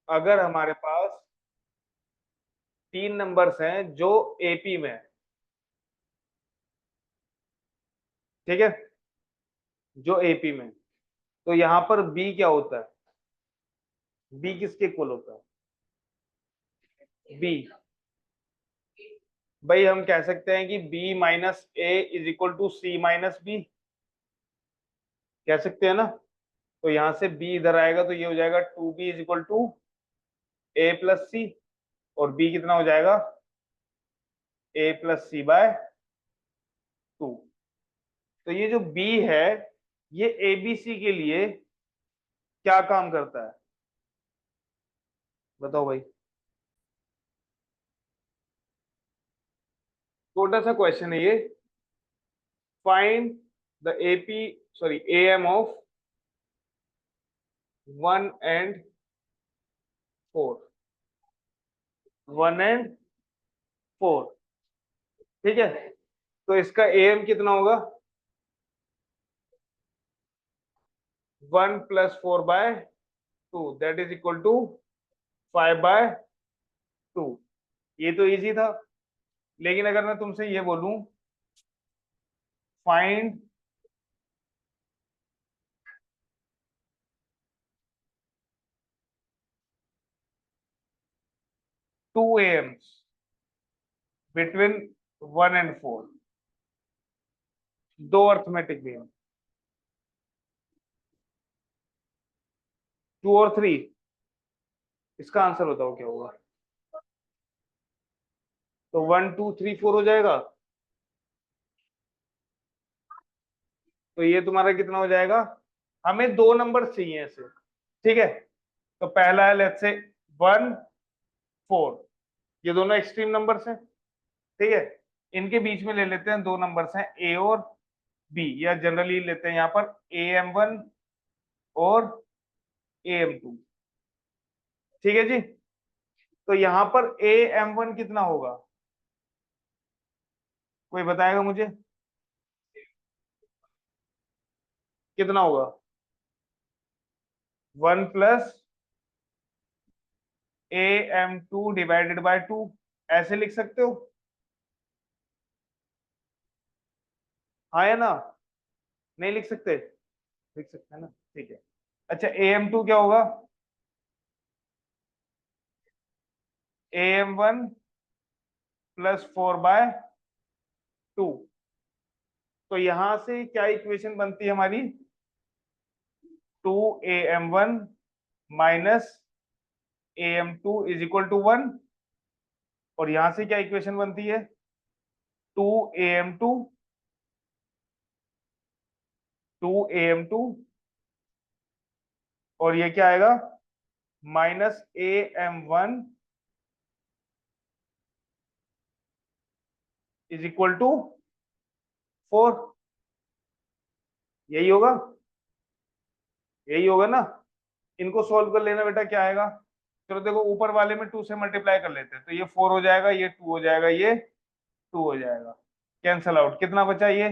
अगर हमारे पास 3 नंबर्स हैं जो एपी में है, ठीक है, जो एपी में, तो यहां पर बी क्या होता है? बी किसके इक्वल होता है? बी, भाई हम कह सकते हैं कि B minus A is equal to C minus B, कह सकते हैं ना। तो यहां से बी इधर आएगा तो ये हो जाएगा 2b is equal to A plus C, और बी कितना हो जाएगा? A plus C by 2। तो ये जो बी है, ये एबीसी के लिए क्या काम करता है, बताओ भाई। छोटा सा क्वेश्चन है ये। Find the AP, sorry am of 1 and 4, 1 and 4, ठीक है। तो इसका एएम कितना होगा? 1 + 4/2, दैट इज इक्वल टू 5/2। ये तो इजी था। लेकिन अगर मैं तुमसे ये बोलूं, फाइंड 2 AMs बिटवीन 1 and 4, दो अर्थमेटिक भी हैं, 2 और 3, इसका आंसर बताओ क्या होगा। तो 1 2 3 4 हो जाएगा। तो ये तुम्हारा कितना हो जाएगा? हमें 2 नंबर चाहिए ऐसे, ठीक है। तो पहला है लेट्स से 1 4, ये दोनों एक्सट्रीम नंबर्स हैं, ठीक है। इनके बीच में ले लेते हैं 2 नंबर्स हैं ए और बी, या जनरली लेते हैं यहाँ पर AM1 और AM2, ठीक है जी। तो यहाँ पर AM1 कितना होगा, कोई बताएगा मुझे? कितना होगा? 1 + AM2 डिवाइडेड बाय 2, ऐसे लिख सकते हो, हाँ या ना? नहीं लिख सकते? लिख सकते हैं ना, ठीक है। अच्छा AM2 क्या होगा? AM1 + 4/2। तो यहां से क्या इक्वेशन बनती है हमारी? 2AM1 - AM2 = 1। और यहां से क्या इक्वेशन बनती है? 2AM2, 2AM2, और ये क्या आएगा? -AM1 = 4। यही होगा, यही होगा ना। इनको सॉल्व कर लेना बेटा, क्या आएगा? चलो देखो, ऊपर वाले में 2 से मल्टीप्लाई कर लेते हैं, तो ये 4 हो जाएगा, ये 2 हो जाएगा, ये 2 हो जाएगा, कैंसल आउट। कितना बचा ये?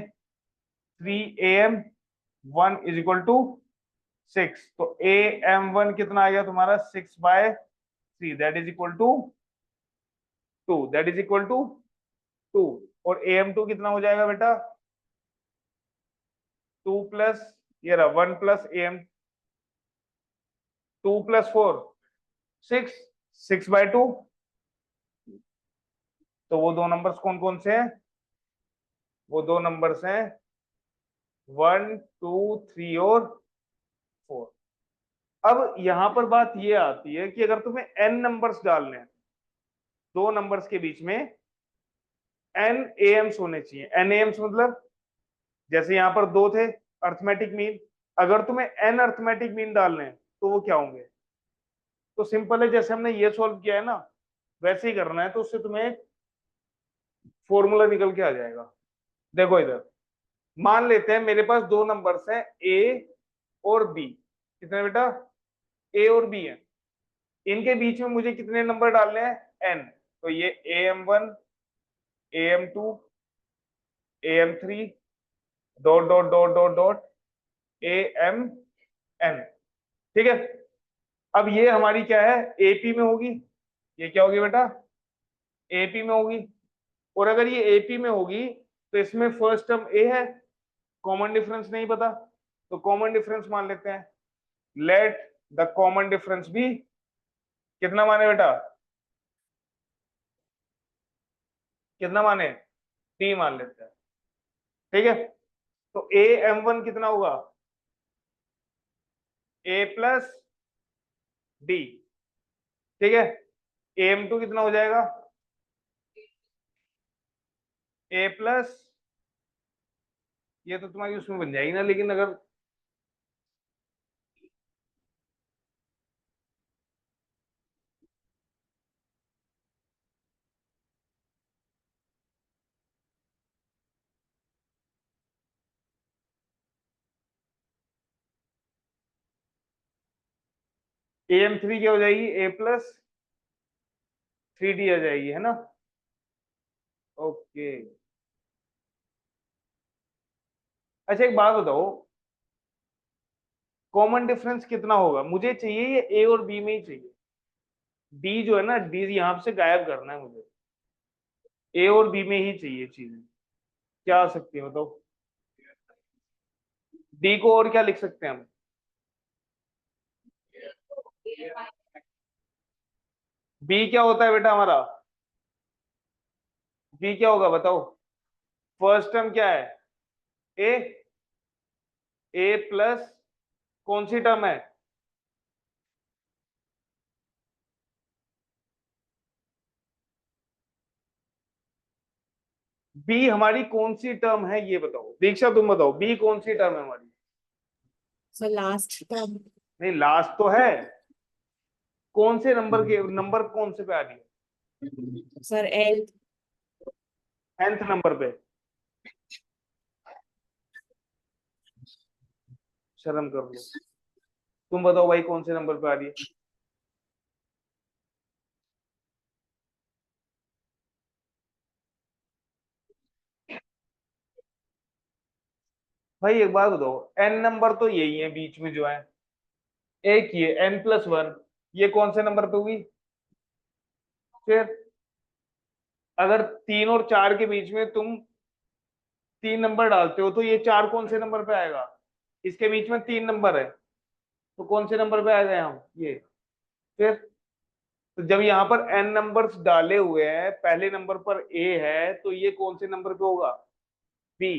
3AM1 = 6। तो AM1 कितना आ गया तुम्हारा? 6/3, that is equal to 2, that is equal to 2। और AM2 कितना हो जाएगा बेटा? 2 प्लस, ये रहा 1 + AM2 + 4, 6, 6/2। तो वो दो नंबर्स कौन कौन से हैं? वो दो नंबर्स हैं 1 2 3 और 4। अब यहां पर बात ये आती है कि अगर तुम्हें n नंबर्स डालने हैं, 2 नंबर्स के बीच में n AMs होने चाहिए। n AMs मतलब जैसे यहां पर 2 थे अर्थमेटिक मीन, अगर तुम्हें n अर्थमेटिक मीन डालने हैं तो वो क्या होंगे? तो सिंपल है, जैसे हमने ये सॉल्व किया है ना, वैसे ही करना है। तो उससे तुम्हें एक फॉर्मूला निकल के आ जाएगा। देखो इधर, मान लेते हैं मेरे पास 2 नंबर्स हैं a और b। कितने बेटा? a और b है। इनके बीच में मुझे कितने नंबर डालने हैं? n। तो ये AM1, AM2, AM3, dot dot dot dot dot AMN, ठीक है। अब ये हमारी क्या है, एपी में होगी, ये क्या होगी बेटा, एपी में होगी। और अगर ये एपी में होगी तो इसमें फर्स्ट टर्म ए है, कॉमन डिफरेंस नहीं पता, तो कॉमन डिफरेंस मान लेते हैं। लेट द कॉमन डिफरेंस भी कितना माने बेटा, कितना माने, डी मान लेते हैं। ठीक है, तो ए एम वन कितना होगा, ए प्लस डी। ठीक है, एम टू कितना हो जाएगा, ए प्लस, ये तो तुम्हारी उसमें बन जाएगी ना, लेकिन अगर ए एम थ्री क्या हो जाएगी, ए प्लस थ्री डी आ जाएगी, है ना। ओके, अच्छा एक बात बताओ, कॉमन डिफरेंस कितना होगा मुझे चाहिए, ये ए और बी में ही चाहिए। डी जो है ना, डी यहां से गायब करना है मुझे, ए और बी में ही चाहिए चीजें। क्या आ सकती है बताओ, डी को और क्या लिख सकते हैं हम, बी क्या होता है बेटा हमारा, बी क्या होगा बताओ, फर्स्ट टर्म क्या है, ए, ए प्लस कौन सी टर्म है, बी हमारी कौन सी टर्म है ये बताओ, दीक्षा तुम बताओ, बी कौन सी टर्म है हमारी। Sir last term. नहीं लास्ट तो है, कौन से नंबर के, नंबर कौन से पे आ रही है, सर एल। nth नंबर पे, शर्म कर लो, तुम बताओ भाई कौन से नंबर पे आ रही है। भाई एक बात बताओ, एन नंबर तो यही है बीच में जो है, एक ही है एन प्लस वन, ये कौन से नंबर पे हुई, फिर अगर तीन और चार के बीच में तुम तीन नंबर डालते हो तो ये चार कौन से नंबर पे आएगा, इसके बीच में तीन नंबर है, तो कौन से नंबर पे आ गए हम ये, फिर तो जब यहाँ पर एन नंबर्स डाले हुए हैं, पहले नंबर पर ए है, तो ये कौन से नंबर पे होगा, बी,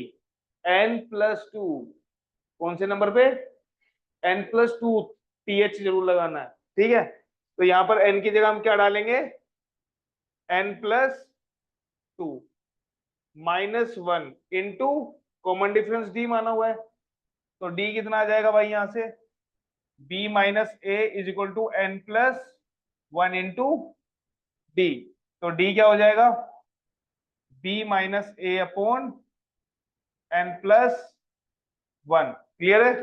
एन प्लस टू, कौन से नंबर पे, N plus two, T H जरूर लगाना है। ठीक है, तो यहाँ पर एन की जगह हम क्या डालेंगे, N plus two minus one into common difference D माना हुआ है, तो डी कितना आ जाएगा भाई यहाँ से, B minus A is equal to N plus one into D, तो डी क्या हो जाएगा, B minus A upon N plus one. Clear है,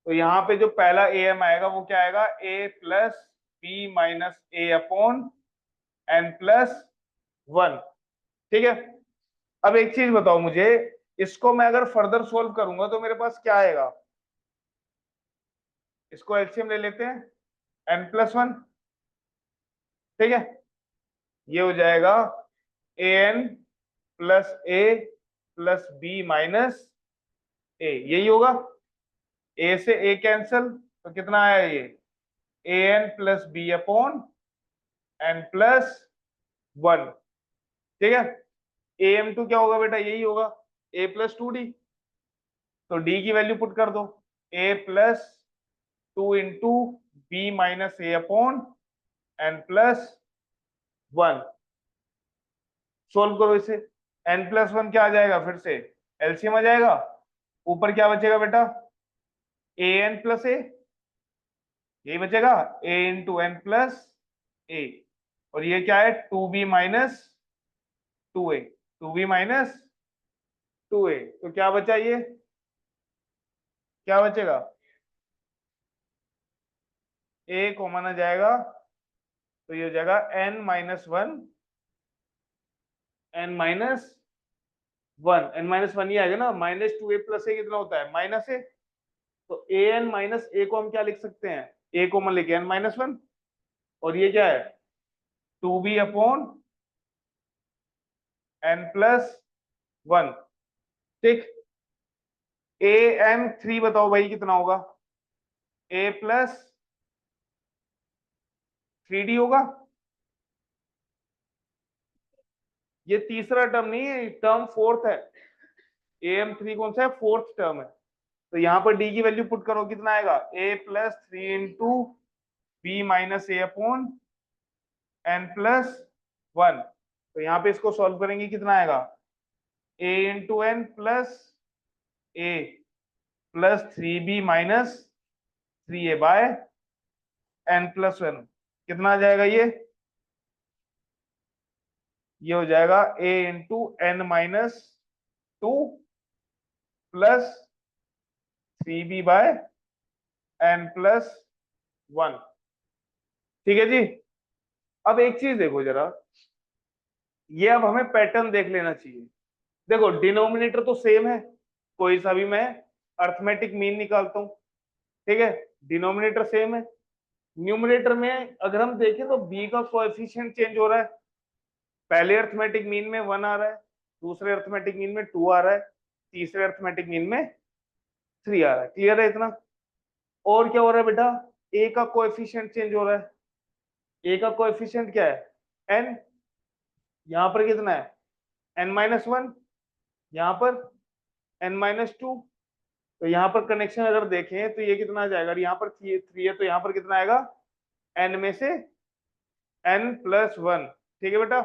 तो यहाँ पे जो पहला ए एम आएगा वो क्या आएगा, ए plus B minus A upon N plus one. ठीक है, अब एक चीज बताओ मुझे, इसको मैं अगर फर्दर सोल्व करूंगा तो मेरे पास क्या आएगा, इसको एलसीएम ले लेते हैं, एन प्लस वन। ठीक है, ये हो जाएगा ए N plus A plus B minus ए, यही होगा, ए से ए कैंसल, तो कितना आया ये, A N plus B upon N plus one. ठीक है, ए एम टू क्या होगा बेटा, यही होगा, ए प्लस टू डी, तो डी की वैल्यू पुट कर दो, A plus two into B minus A upon N plus one. Solve करो इसे, एन प्लस वन क्या आ जाएगा, फिर से एलसीएम आ जाएगा, ऊपर क्या बचेगा बेटा, ए एन प्लस ए, यही बचेगा, A into N plus A, और ये क्या है, two B minus two A, two B minus two A, तो क्या बचा ये, क्या बचेगा, ए कॉमन आ जाएगा, तो ये हो जाएगा N minus one, N minus one, N minus one ही आएगा ना, minus two A plus A कितना होता है, माइनस ए, तो ए एन माइनस ए को हम क्या लिख सकते हैं, ए कॉमन लेके n-1 और ये क्या है 2b अपॉन n+1। ठीक, am3 बताओ भाई कितना होगा, a+3d होगा। ये तीसरा टर्म नहीं है, टर्म फोर्थ है। am3 कौन सा है, फोर्थ टर्म है। तो यहाँ पर d की वैल्यू पुट करो, कितना आएगा a+3 into b minus A upon n+1। तो यहाँ पे इसको सॉल्व करेंगे, कितना आएगा a into n plus A plus 3b minus 3a by n+1। कितना आ जाएगा ये हो जाएगा a into n-2 plus 3b bye n+1। ठीक है जी। अब एक चीज देखो जरा, ये अब हमें पैटर्न देख लेना चाहिए। देखो डिनोमिनेटर तो सेम है, कोई सा भी मैं अर्थमेटिक मीन निकालता हूं, ठीक है, डिनोमिनेटर सेम है। न्यूमरेटर में अगर हम देखें तो b का कोएफिशिएंट चेंज हो रहा है, पहले अर्थमेटिक मीन में 1 आ रहा है, दूसरे अर्थमेटिक मीन में 2 आ रहा है, तीसरे अर्थमेटिक मीन में 3 आ रहा है। क्लियर है इतना? और क्या हो रहा है बेटा, a का कोएफिशिएंट चेंज हो रहा है। a का कोएफिशिएंट क्या है n, यहाँ पर कितना है n-1, यहाँ पर n-2। तो यहाँ पर कनेक्शन अगर देखें तो ये कितना आ जाएगा, यहाँ पर 3 है तो यहाँ पर कितना आएगा n में से n+1। ठीक है बेटा,